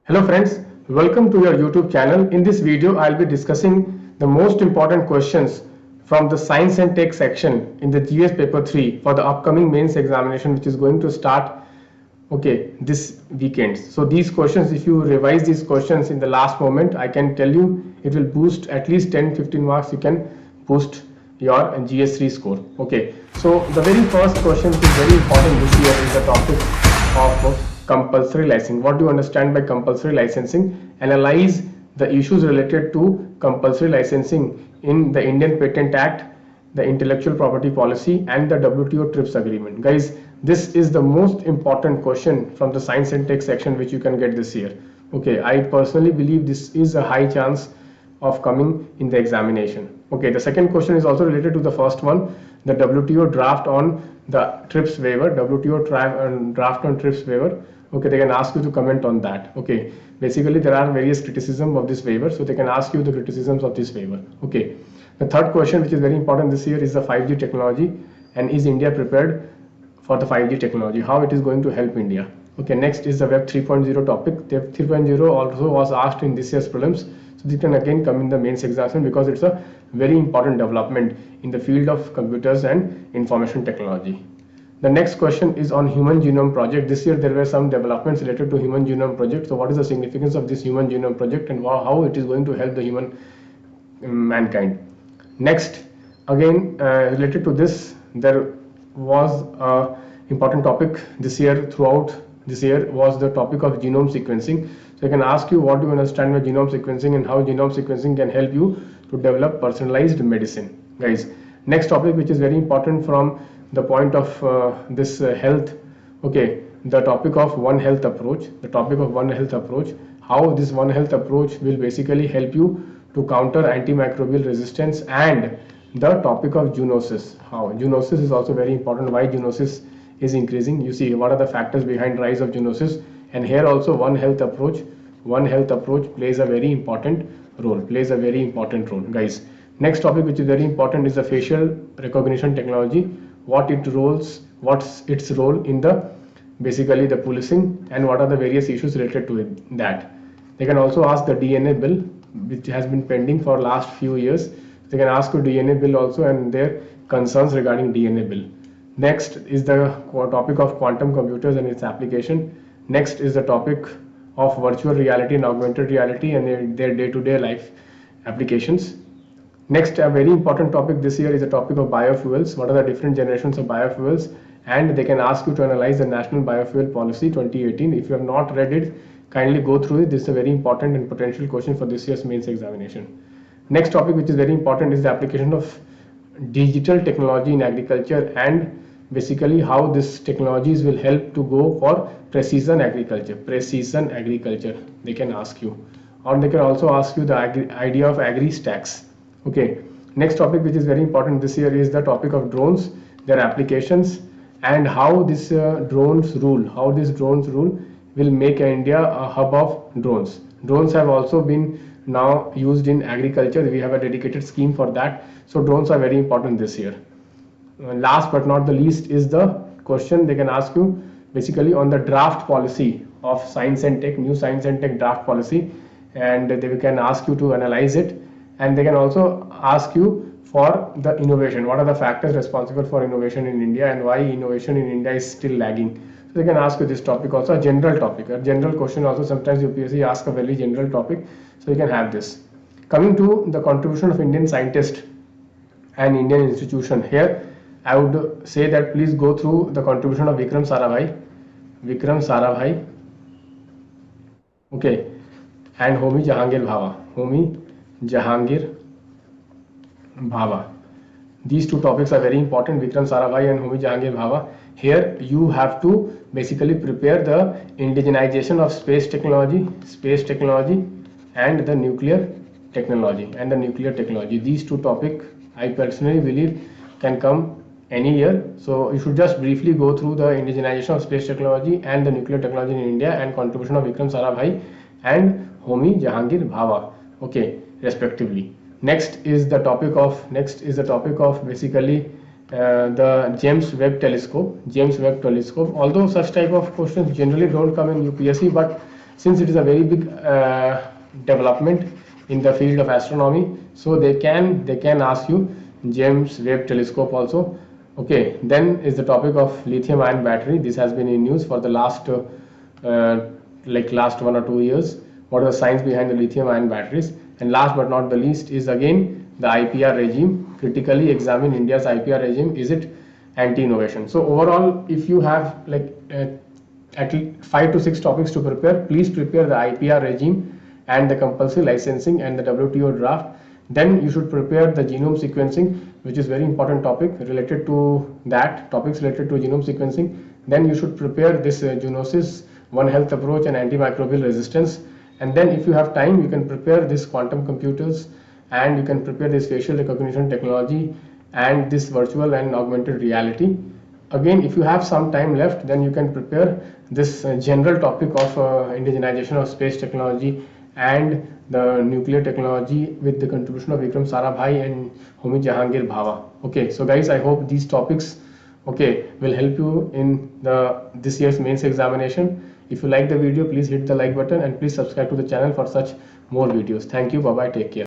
Hello friends, welcome to your YouTube channel. In this video, I'll be discussing the most important questions from the Science and Tech section in the GS paper 3 for the upcoming mains examination, which is going to start this weekend. So these questions, if you revise these questions in the last moment, I can tell you it will boost at least 10-15 marks. You can boost your GS3 score. So the very first question, which is very important this year, is the topic of compulsory licensing. What do you understand by compulsory licensing? Analyze the issues related to compulsory licensing in the Indian Patent Act, the intellectual property policy, and the WTO TRIPS agreement. Guys, this is the most important question from the science and tech section which you can get this year. I personally believe this is a high chance of coming in the examination. The second question is also related to the first one, the WTO draft on the TRIPS waiver, draft on TRIPS waiver. They can ask you to comment on that. Basically there are various criticism of this waiver, so they can ask you the criticisms of this waiver. The third question, which is very important this year, is the 5G technology, and is India prepared for the 5G technology, how it is going to help India. Next is the Web 3.0 topic. Web 3.0 also was asked in this year's prelims, so this can again come in the mains examination because it's a very important development in the field of computers and information technology. The next question is on Human Genome Project. This year there were some developments related to Human Genome Project. So what is the significance of this Human Genome Project and how it is going to help the human mankind? Next, again related to this, there was a important topic this year, throughout this year, was the topic of genome sequencing. So I can ask you, what do you understand by genome sequencing and how genome sequencing can help you to develop personalized medicine, guys. Next topic, which is very important from the point of this health, the topic of One Health approach. The topic of One Health approach, how this One Health approach will basically help you to counter antimicrobial resistance, and the topic of zoonosis. How zoonosis is also very important, why zoonosis is increasing. You see, what are the factors behind rise of zoonosis, and here also One Health approach plays a very important role, guys. Next topic, which is very important, is the facial recognition technology. What's its role in the basically the policing, and what are the various issues related to that. They can also ask the DNA bill, which has been pending for last few years. They can ask you DNA bill also and their concerns regarding DNA bill. Next is the topic of quantum computers and its application. Next is the topic of virtual reality and augmented reality and their day-to-day life applications. Next, a very important topic this year is the topic of biofuels. What are the different generations of biofuels? And they can ask you to analyze the National Biofuel Policy 2018. If you have not read it, kindly go through it. This is a very important and potential question for this year's mains examination. Next topic, which is very important, is the application of digital technology in agriculture, and basically how this technologies will help to go for precision agriculture. They can ask you, or they can also ask you the idea of agri stacks. Next topic, which is very important this year, is the topic of drones, their applications, and how this drones rule will make India a hub of drones. Drones have also been now used in agriculture. We have a dedicated scheme for that, so drones are very important this year. Last but not the least is the question they can ask you basically on the draft policy of science and tech, new science and tech draft policy, and they can ask you to analyze it, and they can also ask you for the innovation. What are the factors responsible for innovation in India and why innovation in India is still lagging? So they can ask you this topic also, a general topic, a general question also. Sometimes UPSC asks a very general topic, so you can have this. Coming to the contribution of Indian scientists and Indian institution, here I would say that please go through the contribution of Vikram Sarabhai, and Homi Jahangir Bhabha. These two topics are very important, Vikram Sarabhai and Homi Jahangir Bhabha. Here you have to basically prepare the indigenization of space technology and the nuclear technology. These two topics I personally believe can come any year. So you should just briefly go through the indigenization of space technology and the nuclear technology in India and contribution of Vikram Sarabhai and Homi Jahangir Bhabha, respectively. Next is the topic of basically the James Webb Telescope. Although such type of questions generally don't come in UPSC, but since it is a very big development in the field of astronomy, so they can ask you James Webb Telescope also. Okay, then is the topic of lithium ion battery. This has been in news for the last last 1 or 2 years. What is the science behind the lithium ion batteries? And last but not the least is again the IPR regime. Critically examine India's IPR regime. Is it anti-innovation? So overall, if you have at least 5 to 6 topics to prepare, please prepare the IPR regime and the compulsory licensing and the WTO draft. Then you should prepare the genome sequencing, which is very important topic related to that, topics related to genome sequencing. Then you should prepare this zoonosis, One Health approach and antimicrobial resistance. And then if you have time, you can prepare this quantum computers, and you can prepare this facial recognition technology and this virtual and augmented reality. Again, if you have some time left, then you can prepare this general topic of indigenization of space technology and the nuclear technology with the contribution of Vikram Sarabhai and Homi Jahangir Bhava. Okay, so guys, I hope these topics will help you in this year's mains examination. If you like the video, please hit the like button and please subscribe to the channel for such more videos. Thank you. Bye bye. Take care.